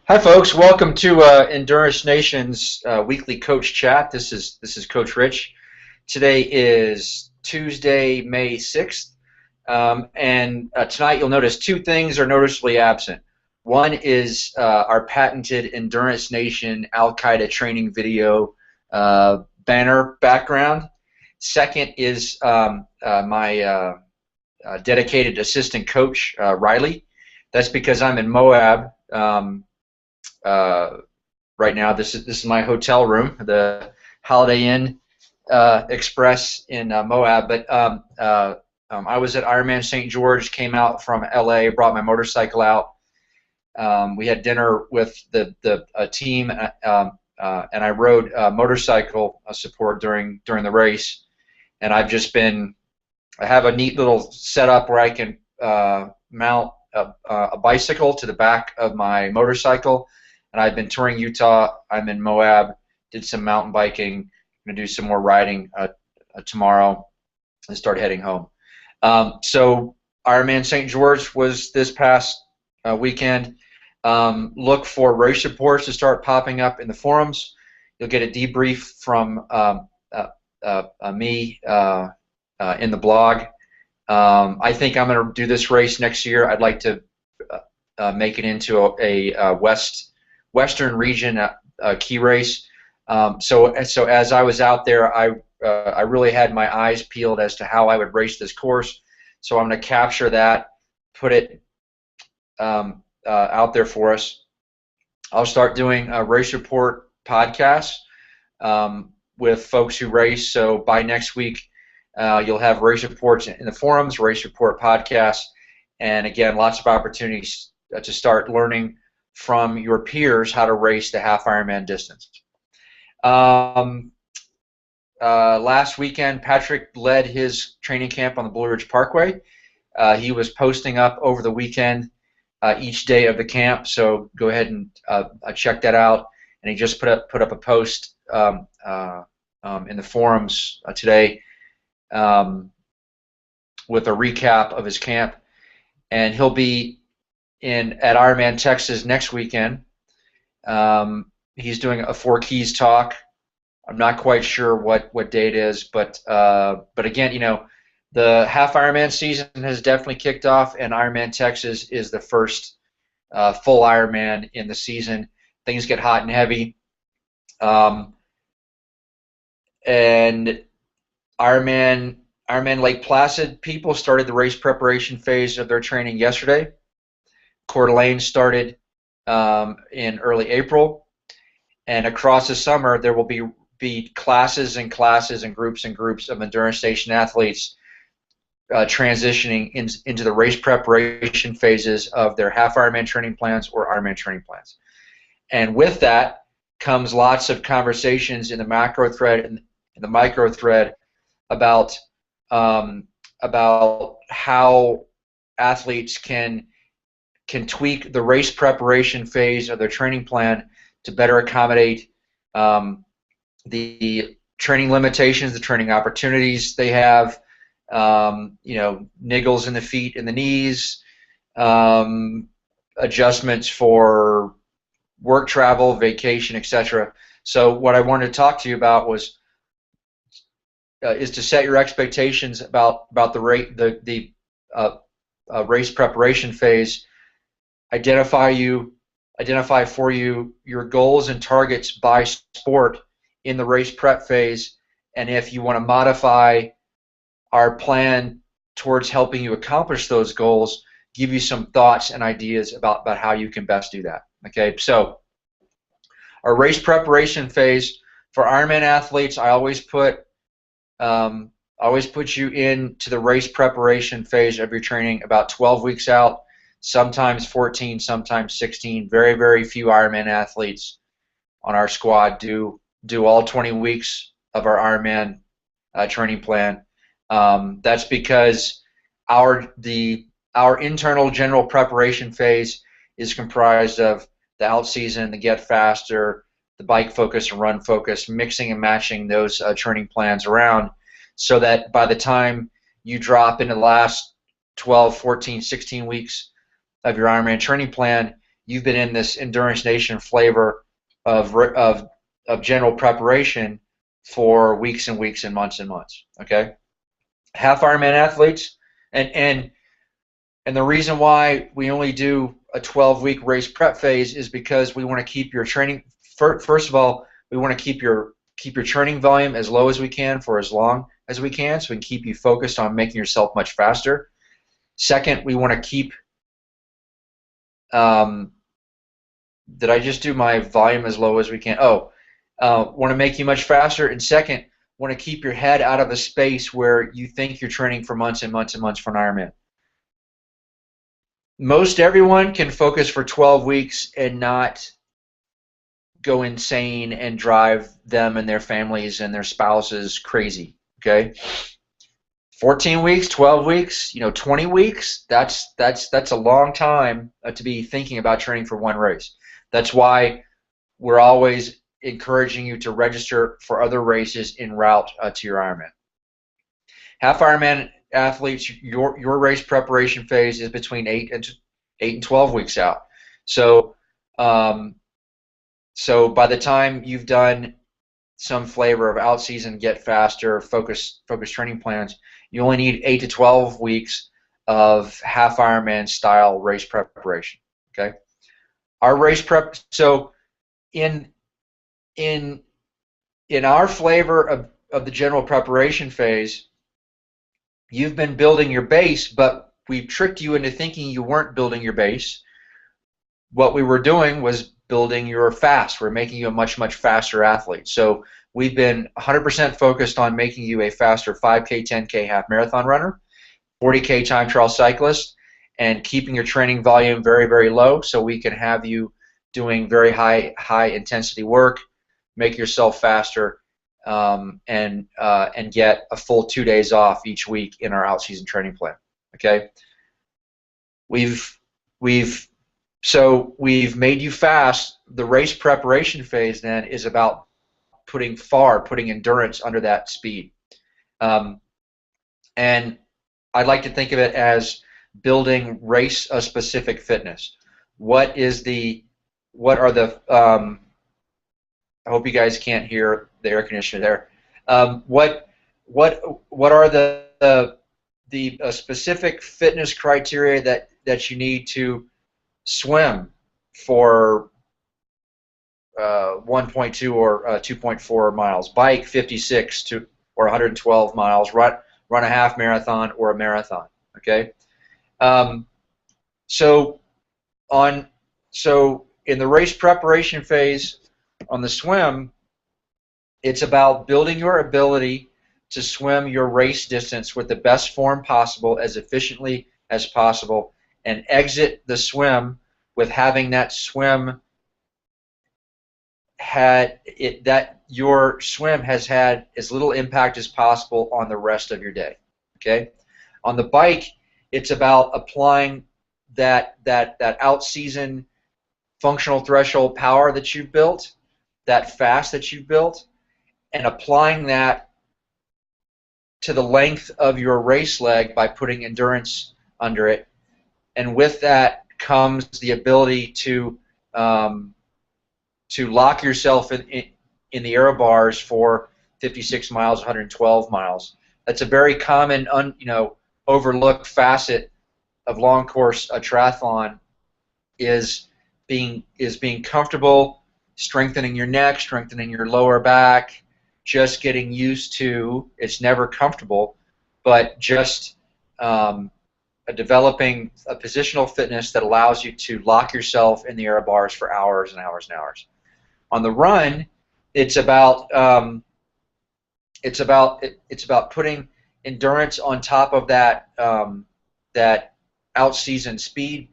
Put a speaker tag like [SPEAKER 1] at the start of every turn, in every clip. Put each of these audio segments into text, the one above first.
[SPEAKER 1] Hi, folks. Welcome to Endurance Nation's weekly coach chat. This is Coach Rich. Today is Tuesday, May 6th, and tonight you'll notice two things are noticeably absent. One is our patented Endurance Nation Al Qaeda training video banner background. Second is my dedicated assistant coach, Riley. That's because I'm in Moab. Uh, right now. This is my hotel room, the Holiday Inn Express in Moab. But I was at Ironman St. George, came out from LA, brought my motorcycle out. We had dinner with the team, and I rode motorcycle support during the race. And I have a neat little setup where I can mount a bicycle to the back of my motorcycle. And I've been touring Utah. I'm in Moab. Did some mountain biking. I'm gonna do some more riding tomorrow and start heading home. So Ironman St. George was this past weekend. Look for race reports to start popping up in the forums. You'll get a debrief from me in the blog. I think I'm going to do this race next year. I'd like to make it into a Western region key race. So as I was out there, I really had my eyes peeled as to how I would race this course. So I'm going to capture that, put it out there for us. I'll start doing a race report podcasts with folks who race. So by next week, you'll have race reports in the forums, race report podcasts, and again, lots of opportunities to start learning from your peers how to race the half Ironman distance. Last weekend, Patrick led his training camp on the Blue Ridge Parkway. He was posting up over the weekend each day of the camp, so go ahead and check that out. And he just put up a post in the forums today with a recap of his camp, and he'll be at Ironman Texas next weekend. He's doing a Four Keys talk. I'm not quite sure what day it is, but again, you know, the half Ironman season has definitely kicked off, and Ironman Texas is the first full Ironman in the season. Things get hot and heavy, and Ironman Lake Placid people started the race preparation phase of their training yesterday. Coeur d'Alene started in early April, and across the summer there will be classes and classes and groups of Endurance Nation athletes transitioning into the race preparation phases of their half Ironman training plans or Ironman training plans. And with that comes lots of conversations in the macro thread and in the micro thread about how athletes can tweak the race preparation phase of their training plan to better accommodate the training limitations, the training opportunities they have, you know, niggles in the feet and the knees, adjustments for work travel, vacation, etc. So what I wanted to talk to you about is to set your expectations about the race preparation phase. Identify for you your goals and targets by sport in the race prep phase, and if you want to modify our plan towards helping you accomplish those goals, give you some thoughts and ideas about how you can best do that. Okay, so our race preparation phase for Ironman athletes, I always put you into the race preparation phase of your training about 12 weeks out, sometimes 14, sometimes 16. Very, very few Ironman athletes on our squad do all 20 weeks of our Ironman training plan. That's because our internal general preparation phase is comprised of the out season, the get faster, the bike focus and run focus, mixing and matching those training plans around so that by the time you drop into the last 12, 14, 16 weeks of your Ironman training plan, you've been in this Endurance Nation flavor of general preparation for weeks and weeks and months. Okay, half Ironman athletes, and the reason why we only do a 12-week race prep phase is because we want to keep your training. First of all, we want to keep your training volume as low as we can for as long as we can, so we can keep you focused on making yourself much faster. Second, we want to keep. Did I just do my volume as low as we can? Oh, want to make you much faster. And second, want to keep your head out of a space where you think you're training for months and months and months for an Ironman. Most everyone can focus for 12 weeks and not go insane and drive them and their families and their spouses crazy. Okay, 14 weeks, 12 weeks, 20 weeks. That's a long time to be thinking about training for one race. That's why we're always encouraging you to register for other races en route to your Ironman. Half Ironman athletes, your race preparation phase is between 8 and 12 weeks out. So so by the time you've done some flavor of out season, get faster, focus training plans, you only need 8 to 12 weeks of half Ironman style race preparation. Okay, our race prep. So in our flavor of the general preparation phase, you've been building your base, but we've tricked you into thinking you weren't building your base. What we were doing was building your fast. We're making you a much, much faster athlete. So we've been 100% focused on making you a faster 5K, 10K half marathon runner, 40K time trial cyclist, and keeping your training volume very, very low so we can have you doing very high intensity work, make yourself faster, and get a full 2 days off each week in our out-season training plan. Okay, we've made you fast. The race preparation phase then is about putting endurance under that speed, and I'd like to think of it as building race-specific fitness. What are the I hope you guys can't hear the air conditioner there. What are the specific fitness criteria that you need to swim for 1.2 or 2.4 miles, bike 56 or 112 miles, run a half marathon or a marathon. Okay, so in the race preparation phase on the swim, it's about building your ability to swim your race distance with the best form possible as efficiently as possible, and exit the swim with having that swim that your swim has had as little impact as possible on the rest of your day. Okay, on the bike, it's about applying that out-season functional threshold power that you've built, that fast that you've built, and applying that to the length of your race leg by putting endurance under it. And with that comes the ability to lock yourself in the aero bars for 56 miles, 112 miles. That's a very common, overlooked facet of long course triathlon is being comfortable, strengthening your neck, strengthening your lower back, just getting used to. It's never comfortable, but just developing a positional fitness that allows you to lock yourself in the aero bars for hours and hours and hours. On the run, it's about putting endurance on top of that that out-season speed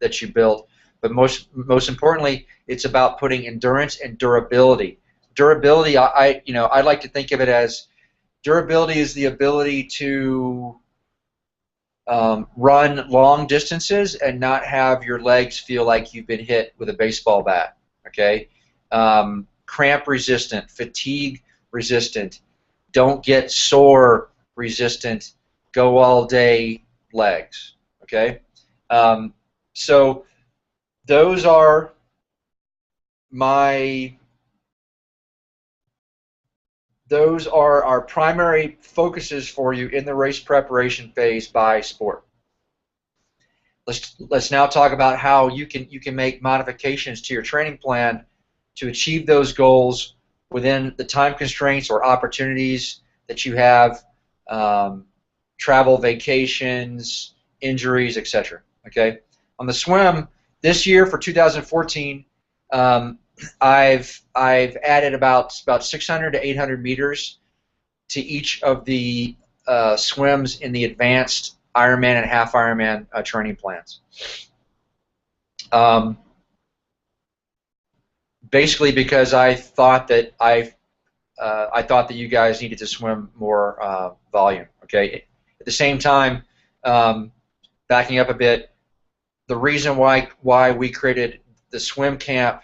[SPEAKER 1] that you built. But most importantly, it's about putting endurance and durability. Durability, I like to think of it as durability is the ability to run long distances and not have your legs feel like you've been hit with a baseball bat. Okay, cramp resistant, fatigue resistant, don't get sore resistant, go all day legs. Okay, so those are my those are our primary focuses for you in the race preparation phase by sport. Let's now talk about how you can make modifications to your training plan to achieve those goals within the time constraints or opportunities that you have, travel, vacations, injuries, etc. Okay. On the swim this year for 2014, I've added about 600 to 800 meters to each of the swims in the advanced Ironman and half Ironman training plans. Basically, because I thought that you guys needed to swim more volume. Okay. At the same time, backing up a bit, the reason why we created the swim camp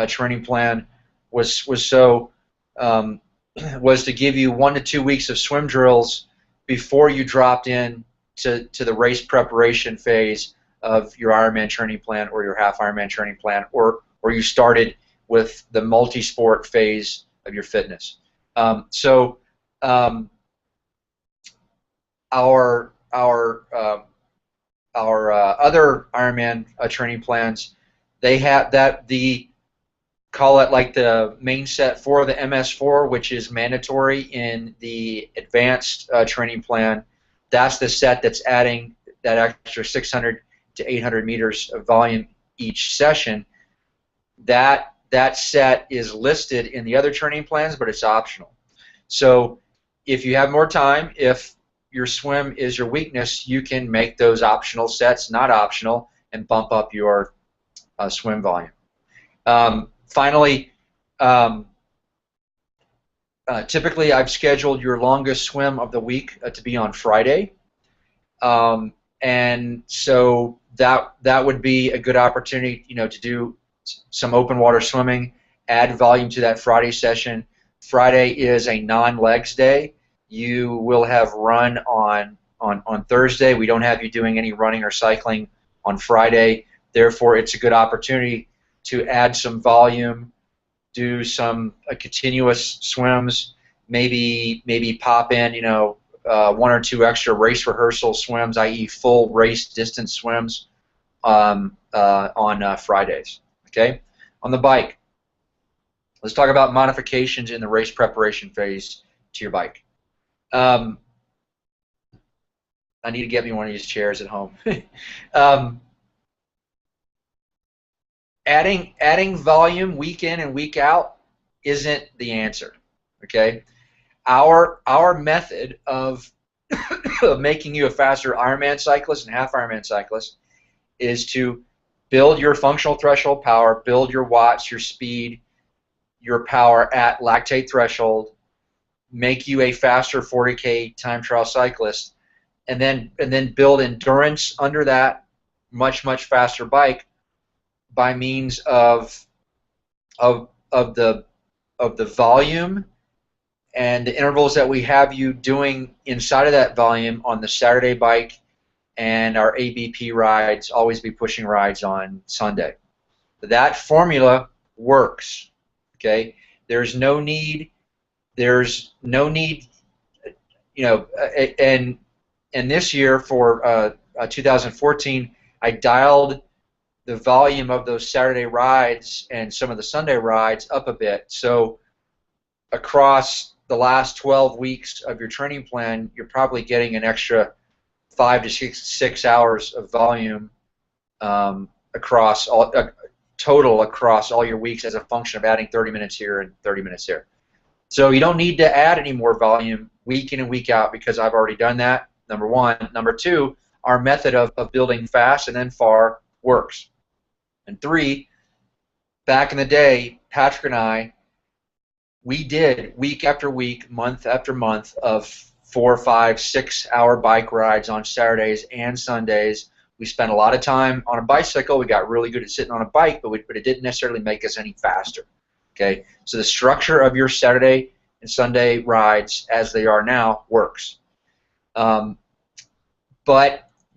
[SPEAKER 1] training plan was to give you 1 to 2 weeks of swim drills before you dropped in to the race preparation phase of your Ironman training plan or your half Ironman training plan, or you started with the multi-sport phase of your fitness. Our other Ironman training plans, they have call it like the main set for the MS4, which is mandatory in the advanced training plan. That's the set that's adding that extra 600 to 800 meters of volume each session. That set is listed in the other training plans, but it's optional. So if you have more time, if your swim is your weakness, you can make those optional sets not optional and bump up your swim volume. Finally, typically I've scheduled your longest swim of the week to be on Friday, and so that would be a good opportunity, to do some open water swimming, add volume to that Friday session. Friday is a non-legs day. You will have run on Thursday. We don't have you doing any running or cycling on Friday. Therefore, it's a good opportunity to add some volume, do some continuous swims, maybe pop in, 1 or 2 extra race rehearsal swims, i.e. full race distance swims on Fridays. Okay? On the bike, let's talk about modifications in the race preparation phase to your bike. I need to get me one of these chairs at home. Adding volume week in and week out isn't the answer. Okay, our method of making you a faster Ironman cyclist and half Ironman cyclist is to build your functional threshold power, build your watts, your speed, your power at lactate threshold, make you a faster 40K time trial cyclist, and then build endurance under that much faster bike by means of the volume and the intervals that we have you doing inside of that volume on the Saturday bike and our ABP rides, always be pushing rides on Sunday. That formula works. Okay, there's no need, and this year for 2014, I dialed the volume of those Saturday rides and some of the Sunday rides up a bit. So across the last 12 weeks of your training plan, you're probably getting an extra 5 to 6 hours of volume total across all your weeks as a function of adding 30 minutes here and 30 minutes there. So you don't need to add any more volume week in and week out because I've already done that, number one. Number two, our method of building fast and then far works. And three, back in the day, Patrick and I, we did week after week, month after month of 4, 5, 6 hour bike rides on Saturdays and Sundays. We spent a lot of time on a bicycle. We got really good at sitting on a bike, but it didn't necessarily make us any faster. Okay, so the structure of your Saturday and Sunday rides, as they are now, works. But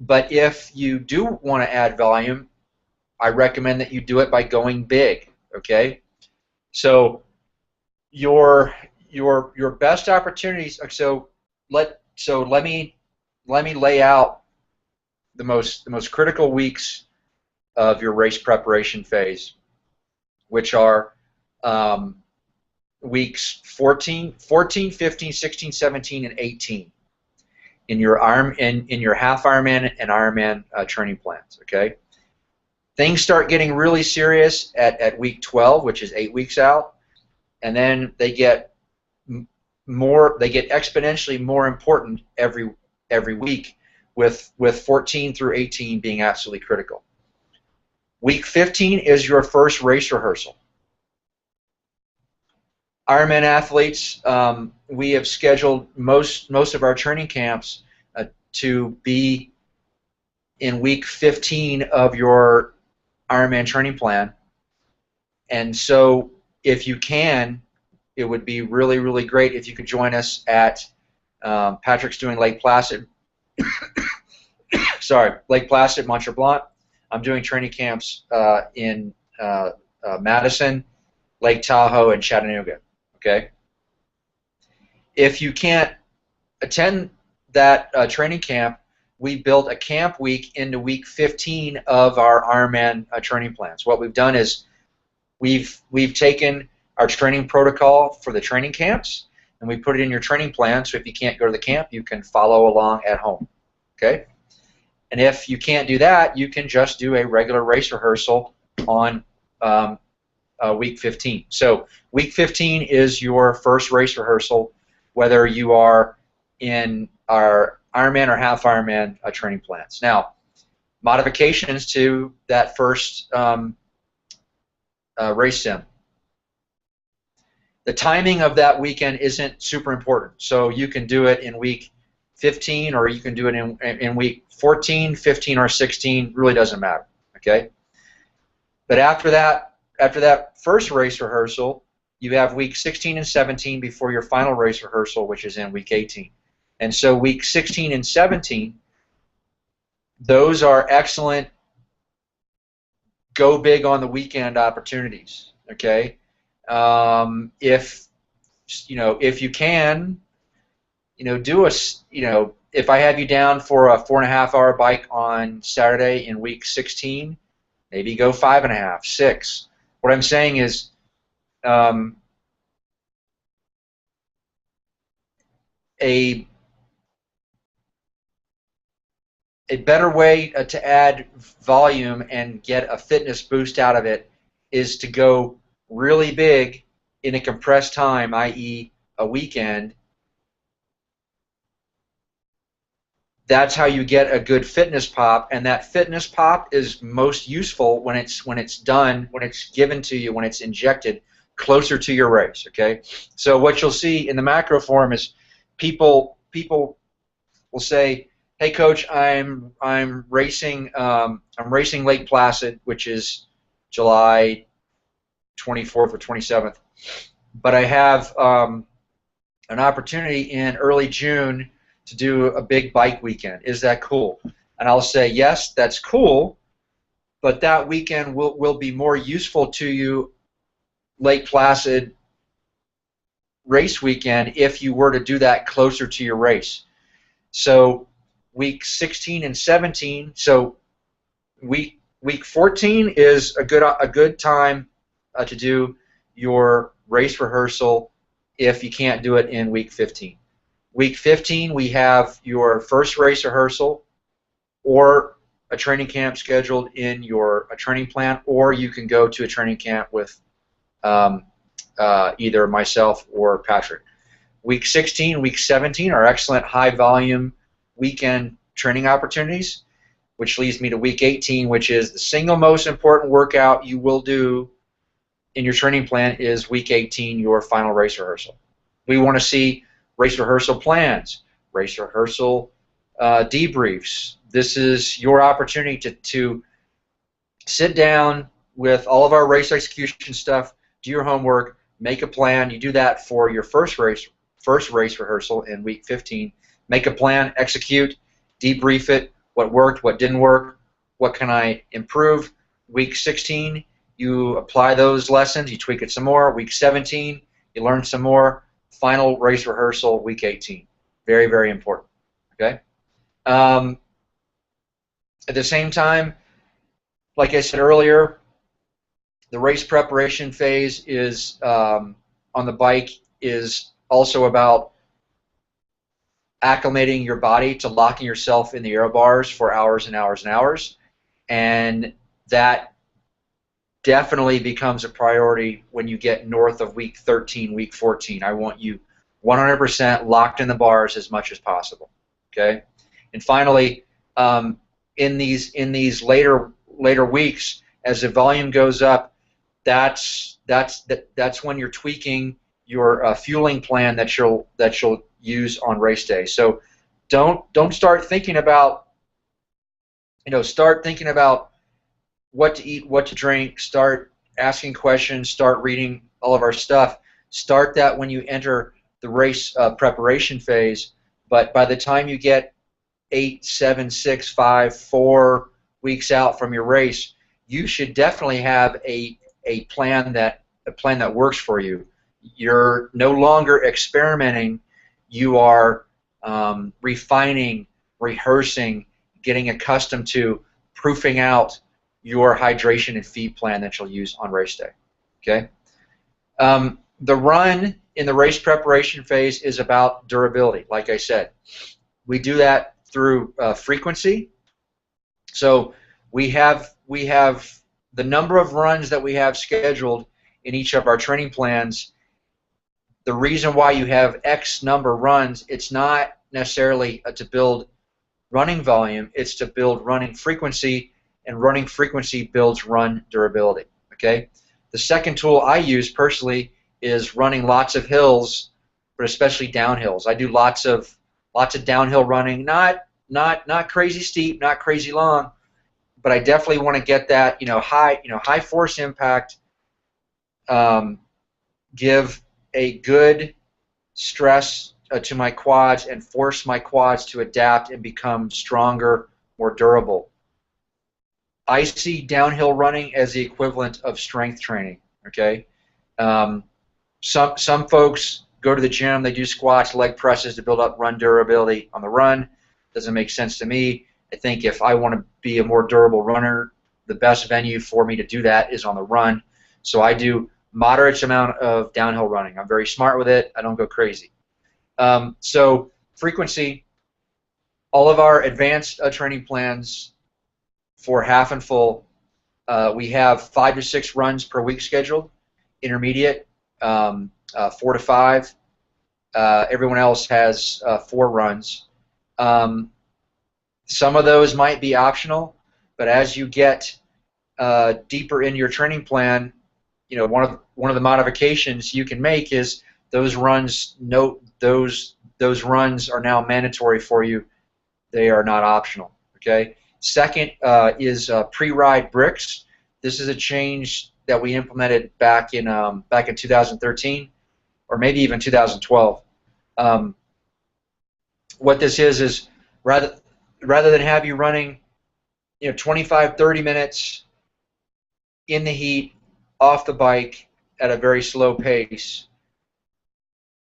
[SPEAKER 1] if you do want to add volume, I recommend that you do it by going big. Okay, so your best opportunities. Let me lay out the most critical weeks of your race preparation phase, which are um, weeks 14, 15, 16, 17, and 18 in your half Ironman and Ironman training plans. Okay, things start getting really serious at week 12, which is 8 weeks out, and then they get exponentially more important every week, with 14 through 18 being absolutely critical. Week 15 is your first race rehearsal. Ironman athletes, we have scheduled most of our training camps to be in week 15 of your Ironman training plan, and so if you can, it would be really, really great if you could join us at Patrick's doing Lake Placid. Sorry, Lake Placid, Mont Tremblant. I'm doing training camps in Madison, Lake Tahoe, and Chattanooga. Okay. If you can't attend that training camp, we built a camp week into week 15 of our Ironman training plans. What we've done is we've taken our training protocol for the training camps and we put it in your training plan, so if you can't go to the camp, you can follow along at home. Okay? And if you can't do that, you can just do a regular race rehearsal on week 15. So week 15 is your first race rehearsal, whether you are in our Ironman or half Ironman training plans. Now, modifications to that first race sim. The timing of that weekend isn't super important, so you can do it in week 15 or you can do it in week 14, 15, or 16. Really doesn't matter. Okay. But after that first race rehearsal, you have week 16 and 17 before your final race rehearsal, which is in week 18. And so week 16 and 17, those are excellent go big on the weekend opportunities. Okay. If you can, do if I have you down for a 4.5-hour bike on Saturday in week 16, maybe go 5.5, 6. What I'm saying is, a better way to add volume and get a fitness boost out of it is to go really big in a compressed time, i.e. a weekend. That's how you get a good fitness pop, and that fitness pop is most useful when it's done, when it's given to you, when it's injected closer to your race. Okay, so what you'll see in the macro form is people will say, "Hey, coach, I'm racing Lake Placid, which is July 24th or 27th, but I have an opportunity in early June to do a big bike weekend. Is that cool?" And I'll say, yes, that's cool, but that weekend will be more useful to you, Lake Placid race weekend, if you were to do that closer to your race. So week 16 and 17, so week 14 is a good time to do your race rehearsal if you can't do it in week 15. Week 15, we have your first race rehearsal or a training camp scheduled in your training plan, or you can go to a training camp with either myself or Patrick. Week 16, week 17 are excellent high-volume weekend training opportunities, which leads me to week 18, which is the single most important workout you will do in your training plan is week 18, your final race rehearsal. We want to see race rehearsal plans, race rehearsal debriefs. This is your opportunity to sit down with all of our race execution stuff, do your homework, make a plan. You do that for your first race rehearsal in week 15. Make a plan, execute, debrief it, what worked, what didn't work, what can I improve, week 16, you apply those lessons, you tweak it some more. Week 17, you learn some more. Final race rehearsal, week 18. Very, very important. Okay. At the same time, like I said earlier, the race preparation phase is on the bike is also about acclimating your body to locking yourself in the aero bars for hours and hours and hours, and that definitely becomes a priority when you get north of week 13, week 14. I want you 100% locked in the bars as much as possible. Okay, and finally, in these later weeks, as the volume goes up, that's when you're tweaking your fueling plan that you'll use on race day. So don't start thinking about start thinking about what to eat, what to drink. Start asking questions. Start reading all of our stuff. Start that when you enter the race preparation phase. But by the time you get 8, 7, 6, 5, 4 weeks out from your race, you should definitely have a plan that works for you. You're no longer experimenting. You are refining, rehearsing, getting accustomed to proofing out your hydration and feed plan that you'll use on race day. Okay. The run in the race preparation phase is about durability. Like I said, we do that through frequency. So we have the number of runs that we have scheduled in each of our training plans. The reason why you have X number of runs, it's not necessarily to build running volume, it's to build running frequency, and running frequency builds run durability. Okay. The second tool I use personally is running lots of hills, but especially downhills. I do lots of downhill running, not crazy steep, not crazy long, but I definitely want to get that high force impact, give a good stress to my quads and force my quads to adapt and become stronger, more durable. I see downhill running as the equivalent of strength training. Okay, some folks go to the gym, they do squats, leg presses to build up run durability on the run. Doesn't make sense to me. I think if I want to be a more durable runner, the best venue for me to do that is on the run. So I do moderate amount of downhill running. I'm very smart with it. I don't go crazy. So frequency, all of our advanced training plans for half and full, we have 5 to 6 runs per week scheduled. Intermediate, 4 to 5. Everyone else has 4 runs. Some of those might be optional, but as you get deeper in your training plan, one of the modifications you can make is those runs. Note those runs are now mandatory for you. They are not optional. Okay. Second is pre-ride bricks. This is a change that we implemented back in 2013, or maybe even 2012. What this is rather than have you running 25, 30 minutes in the heat off the bike at a very slow pace,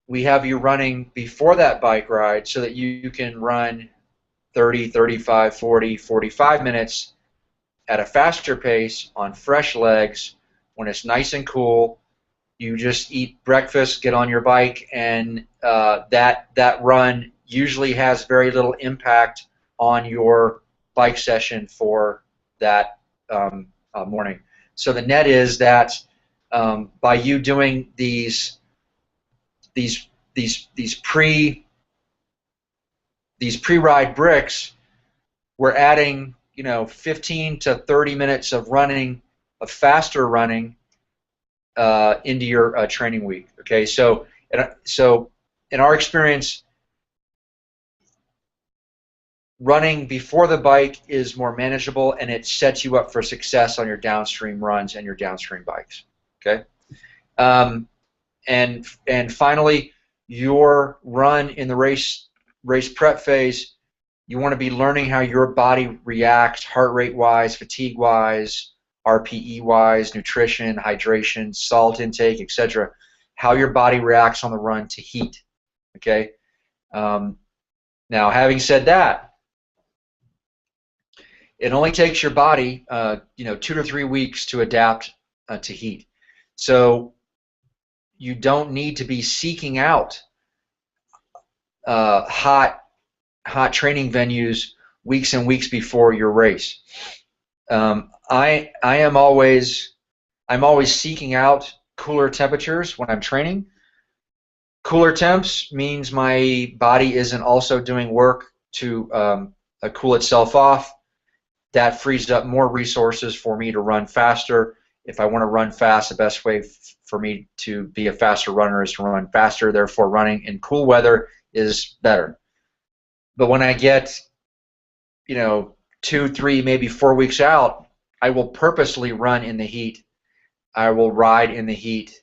[SPEAKER 1] we have you running before that bike ride so that you can run 30, 35, 40, 45 minutes at a faster pace on fresh legs when it's nice and cool. You just eat breakfast, get on your bike, and that run usually has very little impact on your bike session for that morning. So the net is that by you doing these pre-ride bricks, we're adding 15 to 30 minutes of running, of faster running into your training week. Okay, so in our experience, running before the bike is more manageable, and it sets you up for success on your downstream runs and your downstream bikes. Okay, and finally, your run in the race prep phase, you want to be learning how your body reacts heart rate wise, fatigue wise, RPE wise, nutrition, hydration, salt intake, etc. How your body reacts on the run to heat. Okay. Now, having said that, it only takes your body, 2 to 3 weeks to adapt to heat. So you don't need to be seeking out hot training venues weeks and weeks before your race. I'm always seeking out cooler temperatures when I'm training. Cooler temps means my body isn't also doing work to cool itself off. That frees up more resources for me to run faster. If I want to run fast, the best way for me to be a faster runner is to run faster. Therefore, running in cool weather is better. But when I get, 2, 3, maybe 4 weeks out, I will purposely run in the heat. I will ride in the heat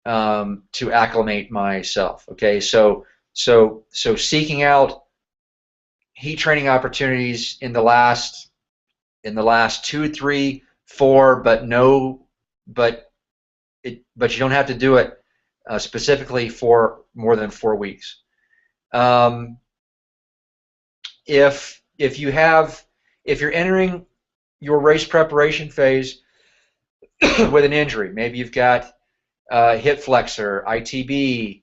[SPEAKER 1] to acclimate myself. Okay, so seeking out heat training opportunities in the last 2, 3, 4, but you don't have to do it specifically for more than 4 weeks. If you're entering your race preparation phase with an injury, maybe you've got hip flexor, ITB,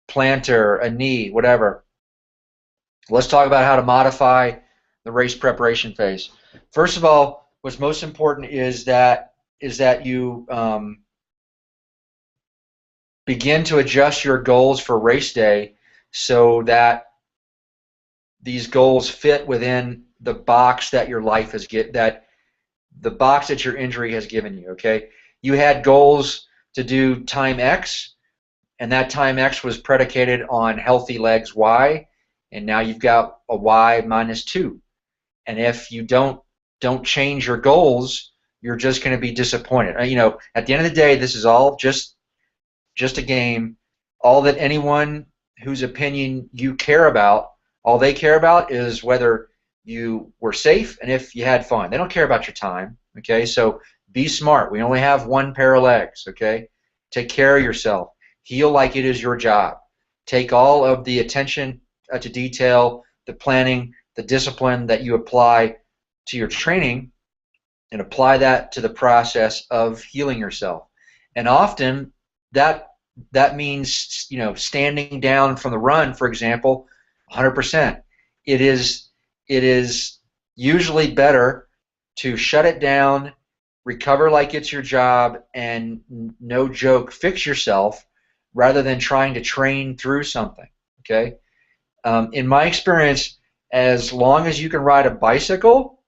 [SPEAKER 1] plantar, a knee, whatever. Let's talk about how to modify the race preparation phase. First of all, what's most important is that you begin to adjust your goals for race day so that these goals fit within the box that your life has the box that your injury has given you. Okay, you had goals to do time X, and that time X was predicated on healthy legs Y, and now you've got a Y minus 2. And if you don't change your goals, you're just going to be disappointed. At the end of the day, this is all just a game. All that anyone whose opinion you care about, all they care about is whether you were safe and if you had fun. They don't care about your time. Okay, so be smart. We only have one pair of legs. Okay, take care of yourself. Heal like it is your job. Take all of the attention to detail, the planning, the discipline that you apply to your training, and apply that to the process of healing yourself. And often that means standing down from the run, for example, 100%. It is usually better to shut it down, recover like it's your job, and no joke, fix yourself rather than trying to train through something. Okay. In my experience, as long as you can ride a bicycle,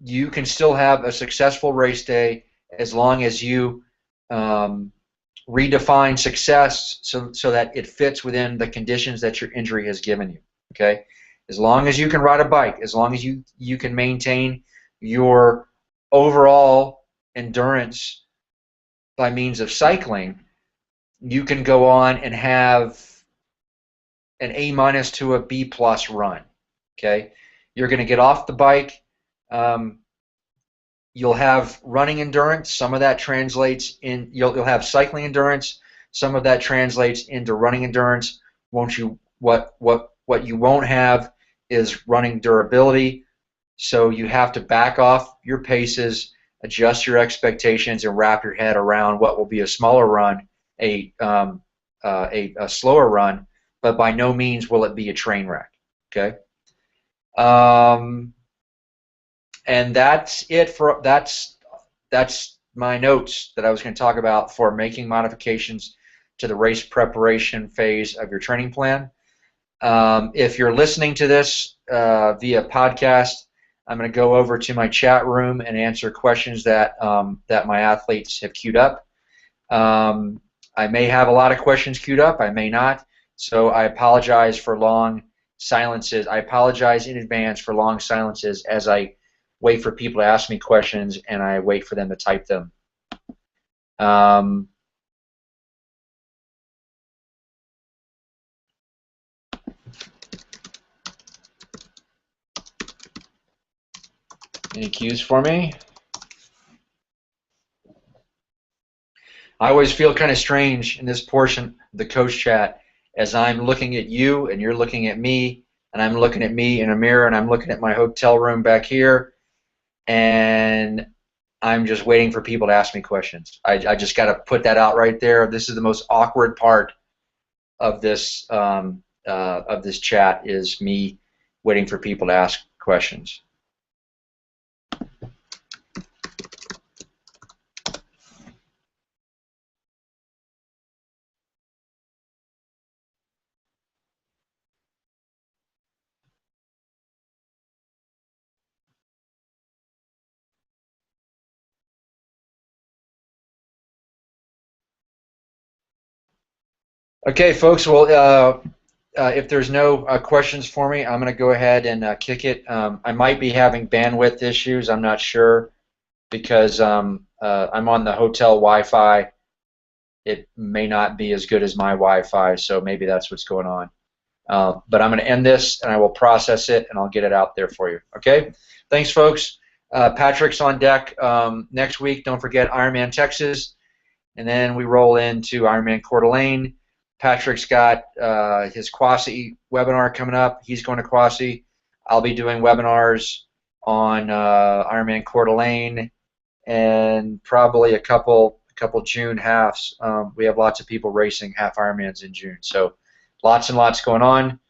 [SPEAKER 1] you can still have a successful race day as long as you redefine success so that it fits within the conditions that your injury has given you. Okay, as long as you can ride a bike, as long as you can maintain your overall endurance by means of cycling, you can go on and have an A minus to a B plus run. Okay, you're going to get off the bike. You'll have running endurance. Some of that translates in. You'll have cycling endurance. Some of that translates into running endurance. What you won't have is running durability. So you have to back off your paces, adjust your expectations, and wrap your head around what will be a smaller run, a slower run, but by no means will it be a train wreck. Okay. And that's it for that's my notes that I was going to talk about for making modifications to the race preparation phase of your training plan. If you're listening to this via podcast, I'm going to go over to my chat room and answer questions that my athletes have queued up. I may have a lot of questions queued up. I may not. So I apologize for long silences. I apologize in advance for long silences as I wait for people to ask me questions and I wait for them to type them. Any cues for me? I always feel kind of strange in this portion of the coach chat as I'm looking at you and you're looking at me and I'm looking at me in a mirror and I'm looking at my hotel room back here and I'm just waiting for people to ask me questions. I just got to put that out right there. This is the most awkward part of this chat is me waiting for people to ask questions. Okay, folks. Well, if there's no questions for me, I'm going to go ahead and kick it. I might be having bandwidth issues. I'm not sure because I'm on the hotel Wi-Fi. It may not be as good as my Wi-Fi, so maybe that's what's going on. But I'm going to end this, and I will process it, and I'll get it out there for you. Okay? Thanks, folks. Patrick's on deck next week. Don't forget Ironman Texas, and then we roll into Ironman Coeur d'Alene. Patrick's got his Quasi webinar coming up. He's going to Quasi. I'll be doing webinars on Ironman Coeur d'Alene and probably a couple June halves. We have lots of people racing half Ironmans in June, so lots and lots going on.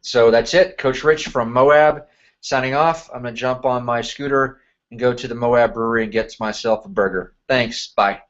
[SPEAKER 1] So that's it. Coach Rich from Moab signing off. I'm going to jump on my scooter and go to the Moab Brewery and get myself a burger. Thanks. Bye.